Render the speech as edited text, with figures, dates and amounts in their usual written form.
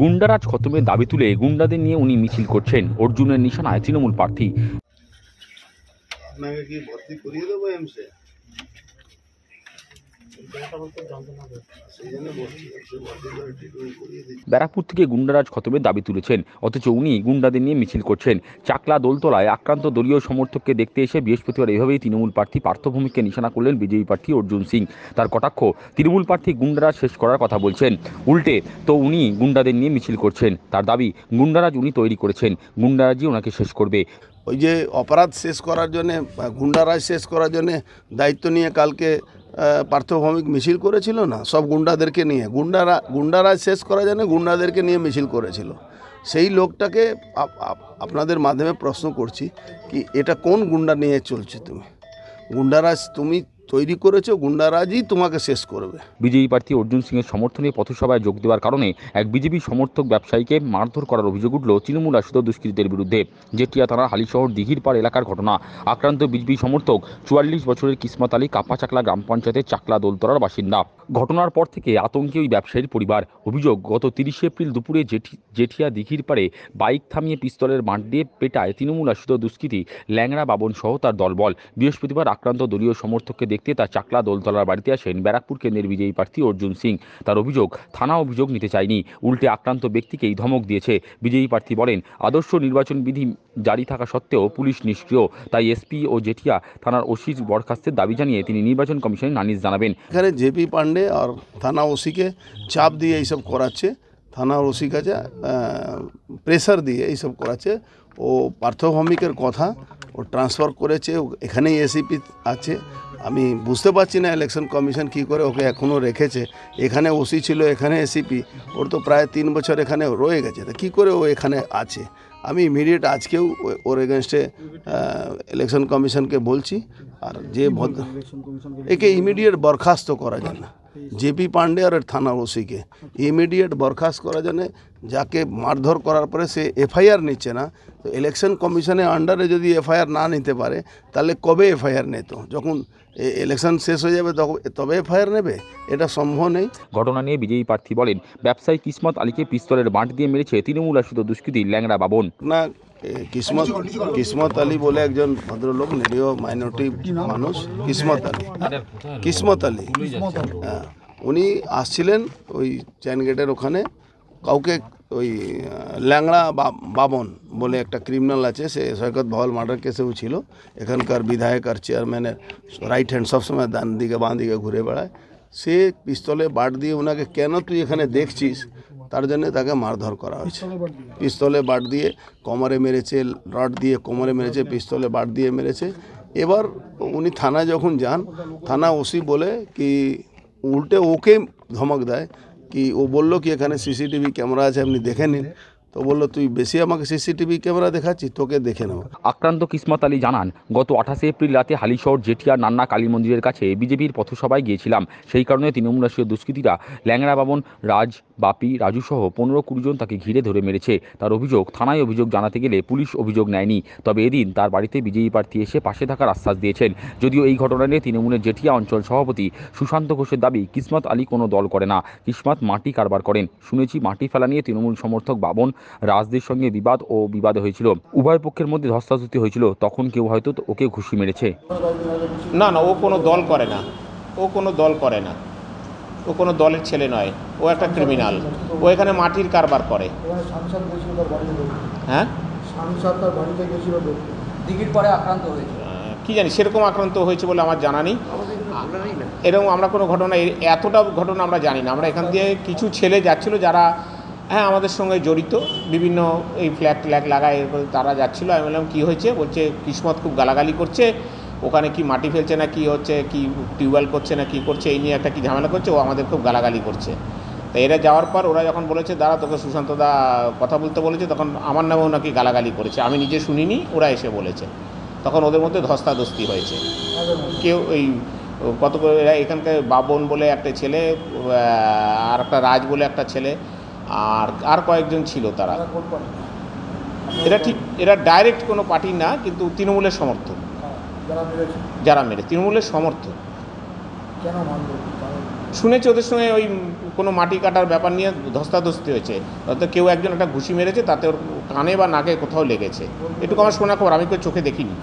গুন্ডারাজ খতমের দাবি তুলে গুন্ডাদের নিয়ে উনি মিছিল করছেন। অর্জুনের নিশানায় তৃণমূল প্রার্থী। আপনাকে কি ভর্তি করিয়ে দেবো এমসে? ব্যারাকপুর থেকে গুন্ডারাজ খতমের দাবি তুলেছেন, অথচ উনি গুন্ডাদের নিয়ে মিছিল করছেন। চাকলা দোলতলায় আক্রান্ত দলীয় সমর্থককে দেখতে এসে বৃহস্পতিবার এভাবেই তৃণমূল প্রার্থী পার্থ ভৌমিককে নিশানা করলেন বিজেপি প্রার্থী অর্জুন সিং। তার কটাক্ষ, তৃণমূল প্রার্থী গুন্ডারাজ শেষ করার কথা বলছেন, উল্টে তো উনি গুন্ডাদের নিয়ে মিছিল করছেন। তার দাবি, গুন্ডারাজ উনি তৈরি করেছেন, গুন্ডারাজই ওনাকে শেষ করবে। ওই যে অপরাধ শেষ করার জন্যে, গুন্ডারাজ শেষ করার জন্যে দায়িত্ব নিয়ে কালকে পার্থ ভৌমিক মিছিল করেছিল না, সব গুন্ডাদেরকে নিয়ে। গুন্ডারাজ শেষ করার জন্য গুন্ডাদেরকে নিয়ে মিছিল করেছিল। সেই লোকটাকে আপনাদের মাধ্যমে প্রশ্ন করছি, কি এটা কোন গুন্ডা নিয়ে চলছে? তুমি গুন্ডারাজ তুমি তৈরি করেছো, গুন্ডারাজই তোমাকে শেষ করবে। বিজেপি প্রার্থী অর্জুন সিংয়ের সমর্থনে পথসভায় যোগ দেওয়ার কারণে এক বিজেপি সমর্থক ব্যবসায়ীকে মারধর করার অভিযোগ উঠল তৃণমূল আশ্রিত দুষ্কৃতীদের বিরুদ্ধে। জেঠিয়া থানার হালিশহর দিঘিরপাড় এলাকার ঘটনা। আক্রান্ত বিজেপি সমর্থক 44 বছরের কিসমত আলী কাপাচাকলা গ্রাম পঞ্চায়েতের চাকলা দোলতলার বাসিন্দা। ঘটনার পর থেকে আতঙ্কে ওই ব্যবসায়ীর পরিবার। অভিযোগ, গত 30 এপ্রিল দুপুরে জেঠিয়া দিঘিরপাড়ে বাইক থামিয়ে পিস্তলের বাঁট দিয়ে পেটায় তৃণমূল আশ্রিত দুষ্কৃতী ল্যাংড়া বাবন সহ তার দলবল। বৃহস্পতিবার আক্রান্ত দলীয় সমর্থককে দেখতে তার চাকলা দোলতলার বাড়িতে আসেন ব্যারাকপুর কেন্দ্রের বিজেপি প্রার্থী অর্জুন সিং। তার অভিযোগ, থানা অভিযোগ নিতে চায়নি, উল্টে আক্রান্ত ব্যক্তিকেই ধমক দিয়েছে। বিজেপি প্রার্থী বলেন, আদর্শ নির্বাচন বিধি জারি থাকা সত্ত্বেও পুলিশ নিষ্ক্রিয়, তাই এসপি ও জেঠিয়া থানার ওসির বরখাস্তের দাবি জানিয়ে তিনি নির্বাচন কমিশনে নালিশ জানাবেন। এখানে জেপি পান্ডে আর থানা ওসিকে চাপ দিয়ে এইসব করাচ্ছে, থানা ওসি কাছে প্রেসার দিয়ে এইসব করাচ্ছে। ও পার্থ ভৌমিকের কথা ও ট্রান্সফার করেছে, এখানেই এসিপি আছে। আমি বুঝতে পারছি না ইলেকশন কমিশন কী করে ওকে এখনও রেখেছে। এখানে ওসি ছিল, এখানে এসিপি, ওর তো প্রায় 3 বছর এখানে রয়ে গেছে, তা কী করে ও এখানে আছে? আমি ইমিডিয়েট আজকেও ওর এগেনস্টে ইলেকশন কমিশনকে বলছি। আর যে একে ইমিডিয়েট বরখাস্ত করা যায় না, জেপি পান্ডে আর থানা ওসিকে ইমিডিয়েট বরখাস্ত করা জানে। যাকে মারধর করার পরে সে এফআইআর নিচ্ছে না, তো ইলেকশন কমিশনের আন্ডারে যদি এফআইআর না নিতে পারে, তাহলে কবে এফআইআর নিত? যখন ইলেকশন শেষ হয়ে যাবে তবে এফআইআর নেবে? এটা সম্ভব নেই। ঘটনা নিয়ে বিজেপি প্রার্থী বলেন, ব্যবসায়ী কিসমত আলীকে পিস্তলের বাঁট দিয়ে মেরেছে তৃণমূল আশ্রিত দুষ্কৃতী ল্যাংড়া বাবন। না, কিসমত আলী বলে একজন ভদ্রলোক, নিরীহ মাইনরিটি মানুষ, কিসমত আলী, হ্যাঁ, উনি আসছিলেন ওই চেন গেটের ওখানে। কাউকে ওই ল্যাংড়া বাবন বলে একটা ক্রিমিনাল আছে, সে সৈকত ভাওয়াল মার্ডার কেসেও ছিল। এখানকার বিধায়ক আর চেয়ারম্যানের রাইট হ্যান্ড, সবসময় ডান দিকে বাঁ দিকে ঘুরে বেড়ায়। সে পিস্তলে বাট দিয়ে ওনাকে, কেন তুই এখানে দেখছিস, তার জন্য তাকে মারধর করা হয়েছে। পিস্তলে বাট দিয়ে কোমরে মেরেছে, রড দিয়ে কোমরে মেরেছে, পিস্তলে বাট দিয়ে মেরেছে। এবার উনি থানা যখন যান, থানা ওসি বলে কি, উল্টে ওকে ধমক দেয় কি, ও বললো কি এখানে সিসিটিভি ক্যামেরা আছে, আপনি দেখে নিন। তো বললো, তুই বেশি আমাকে সিসিটিভি ক্যামেরা দেখাচ্ছি, তোকে দেখে নেব। আক্রান্ত কিসমত আলী জানান, গত 28 এপ্রিল রাতে হালিশহর জেঠিয়া নান্না কালী মন্দিরের কাছে বিজেপির পথসভায় গিয়েছিলাম। সেই কারণে তৃণমূল আশ্রিত দুষ্কৃতীরা ল্যাংড়া বাবন, রাজ, বাপি, রাজু সহ 15-20 জন তাকে ঘিরে ধরে মেরেছে। তার অভিযোগ, থানায় অভিযোগ জানাতে গেলে পুলিশ অভিযোগ নেয়নি। তবে এদিন তার বাড়িতে বিজেপি প্রার্থী এসে পাশে থাকার আশ্বাস দিয়েছেন। যদিও এই ঘটনা নিয়ে তৃণমূলের জেঠিয়া অঞ্চল সভাপতি সুশান্ত ঘোষের দাবি, কিসমত আলী কোনো দল করে না, কিসমত মাটি কারবার করেন। শুনেছি মাটি ফেলা নিয়ে তৃণমূল সমর্থক বাবন রাজদের সঙ্গে বিবাদ হয়েছিল, উভয় পক্ষের মধ্যে ধস্তাধস্তি হয়েছিল, তখন কেউ হয়তো ওকে ঘুষি মেরেছে। না, ও কোনো দল করে না, ও কোনো দল করে না, ও কোনো দলের ছেলে নয়, ও একটা ক্রিমিনাল। ও এখানে মাটির কারবার করে। হ্যাঁ, কি জানি, সেরকম আক্রান্ত হয়েছে বলে আমার জানা নেই। এরকম আমরা কোনো ঘটনা, এতটা ঘটনা আমরা জানি না। আমরা এখান দিয়ে কিছু ছেলে যাচ্ছিল যারা হ্যাঁ আমাদের সঙ্গে জড়িত, বিভিন্ন এই ফ্ল্যাগ লাগায়, তারা যাচ্ছিলো। আমি বললাম কী হয়েছে? বলছে কিসমত খুব গালাগালি করছে, ওখানে কি মাটি ফেলছে না কি হচ্ছে, কি টিউবওয়েল করছে না কি করছে, এই নিয়ে একটা কি ঝামেলা করছে, ও আমাদের খুব গালাগালি করছে। তো এরা যাওয়ার পর ওরা যখন বলেছে, দাঁড়া তোকে সুশান্তদা কথা বলতে বলেছে, তখন আমার নামেও নাকি গালাগালি করেছে। আমি নিজে শুনিনি, ওরা এসে বলেছে। তখন ওদের মধ্যে ধস্তাধস্তি হয়েছে। কেউ ওই কত করে, এরা এখানকার বাবন বলে একটা ছেলে, আর একটা রাজ বলে একটা ছেলে, আর কয়েকজন ছিল। তারা এরা ডাইরেক্ট কোনো পার্টির না, কিন্তু তৃণমূলের সমর্থক। যারা মেরে তৃণমূলের সমর্থক, শুনেছি ওদের সঙ্গে ওই কোনো মাটি কাটার ব্যাপার নিয়ে ধস্তাধস্তি হয়েছে, হয়তো কেউ একজন একটা ঘুষি মেরেছে, তাতে ওর কানে বা নাকে কোথাও লেগেছে, এটুকু আমার শোনা খবর, আমি কেউ চোখে দেখিনি।